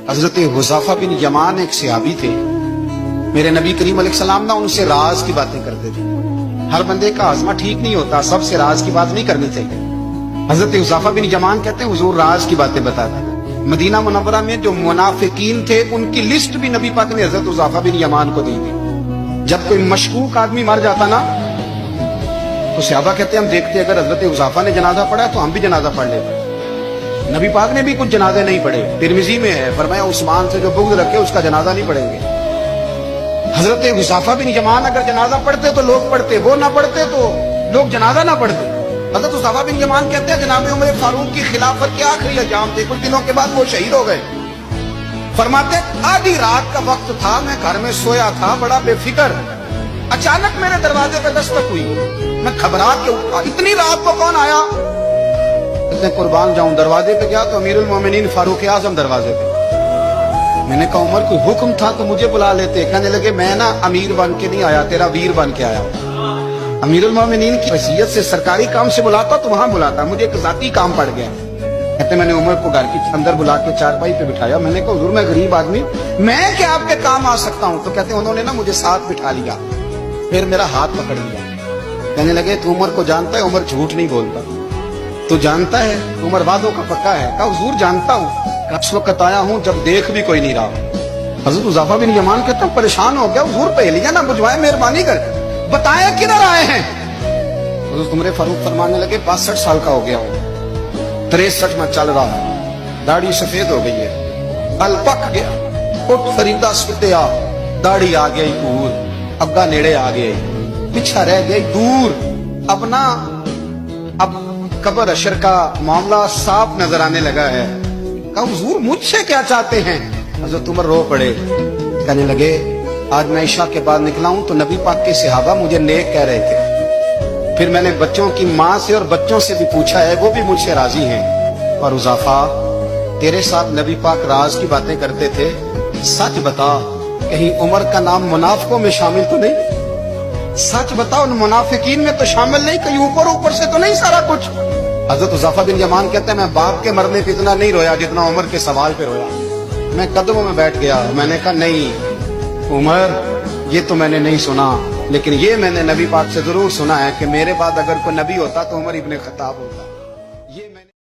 حضرت حذیفہ بن یمان ایک صحابی تھے، میرے نبی کریم علیہ السلام نہ ان سے راز کی باتیں کرتے تھے۔ ہر بندے کا ہاضمہ ٹھیک نہیں ہوتا، سب سے راز کی بات نہیں کرنی چاہیے۔ حضرت حذیفہ بن یمان کہتے ہیں حضور راز کی باتیں بتاتے۔ مدینہ منورہ میں جو منافقین تھے ان کی لسٹ بھی نبی پاک نے حضرت حذیفہ بن یمان کو دی تھی۔ جب کوئی مشکوک آدمی مر جاتا نا تو صحابہ کہتے ہیں ہم دیکھتے اگر حضرت حذیفہ نے جنازہ پڑھا تو ہم بھی جنازہ پڑھ لیتے۔ نبی پاک نے بھی کچھ جنازے نہیں پڑھے، ترمذی میں ہے، فرمایا عثمان سے جو بغض رکھے اس کا جنازہ نہیں پڑھیں گے۔ حضرت حذیفہ بن یمان اگر جنازہ پڑھتے تو لوگ پڑھتے، وہ نہ پڑھتے تو لوگ جنازہ نہ پڑھتے۔ حضرت حذیفہ بن یمان کہتے ہیں جناب عمر فاروق کی خلافت کے آخری ایام تھے، کچھ دنوں کے بعد وہ شہید ہو گئے۔ فرماتے آدھی رات کا وقت تھا، میں گھر میں سویا تھا بڑا بے فکر، اچانک میرے دروازے پہ دستک ہوئی، میں گھبرا کے اٹھا، اتنی رات کو کون آیا؟ قربان جاؤں دروازے پہ گیا تو امیر المومنین فاروق اعظم دروازے پہ۔ میں نے کہا عمر کوئی حکم تھا تو مجھے بلا لیتے۔ کہنے لگے میں نا امیر بن کے نہیں آیا، تیرا ویر بن کے آیا ہوں۔ امیر المومنین کی حیثیت سے سرکاری کام سے بلاتا تو وہاں بلاتا، مجھے ایک ذاتی کام پڑ گیا۔ کہتے میں نے عمر کو گھر کی اندر بلا کے چارپائی پہ بٹھایا، میں نے کہا حضور میں غریب آدمی، میں کیا آپ کے کام آ سکتا ہوں؟ تو کہتے انہوں نے نا مجھے ساتھ بٹھا لیا، پھر میرا ہاتھ پکڑ لیا، کہنے لگے تو عمر کو جانتا ہے؟ عمر جھوٹ نہیں بولتا، تو جانتا ہے عمر وعدوں کا پکا ہے؟ کہا حضور جانتا ہوں، اس وقت آیا ہوں جب دیکھ بھی کوئی نہیں رہا۔ حضرت حذیفہ بن یمان کہتا ہوں پریشان ہو گیا، حضور پہلیاں نہ بجھوائے، مہربانی کر بتائیں کدھر آئے ہیں؟ حضرت عمر فاروق فرمانے لگے 62 سال کا ہو گیا ہوں، 63 میں چل رہا ہے، داڑھی سفید ہو گئی ہے، بل پک گیا، اٹھ فریدہ سٹیا، داڑھی آ گئی دور، ابگا نیڑے آ گئے، پیچھا رہ گئی دور، اب قبر اشر کا معاملہ صاف نظر آنے لگا ہے۔ کہا حضور مجھ سے کیا چاہتے ہیں؟ حضرت عمر رو پڑے، کہنے لگے آج میں عشاء کے بعد نکلا ہوں تو نبی پاک کے صحابہ مجھے نیک کہہ رہے تھے، پھر میں نے بچوں کی ماں سے اور بچوں سے بھی پوچھا ہے، وہ بھی مجھ سے راضی ہیں۔ اور حذیفہ تیرے ساتھ نبی پاک راز کی باتیں کرتے تھے، سچ بتا کہیں عمر کا نام منافقوں میں شامل تو نہیں؟ سچ بتا ان منافقین میں تو شامل نہیں، کہیں اوپر سے تو نہیں سارا کچھ؟ حضرت حذیفہ بن یمان کہتے ہیں میں باپ کے مرنے پہ اتنا نہیں رویا جتنا عمر کے سوال پہ رویا۔ میں قدموں میں بیٹھ گیا، میں نے کہا نہیں عمر یہ تو میں نے نہیں سنا، لیکن یہ میں نے نبی پاک سے ضرور سنا ہے کہ میرے بعد اگر کوئی نبی ہوتا تو عمر ابن خطاب ہوتا۔ یہ میں نے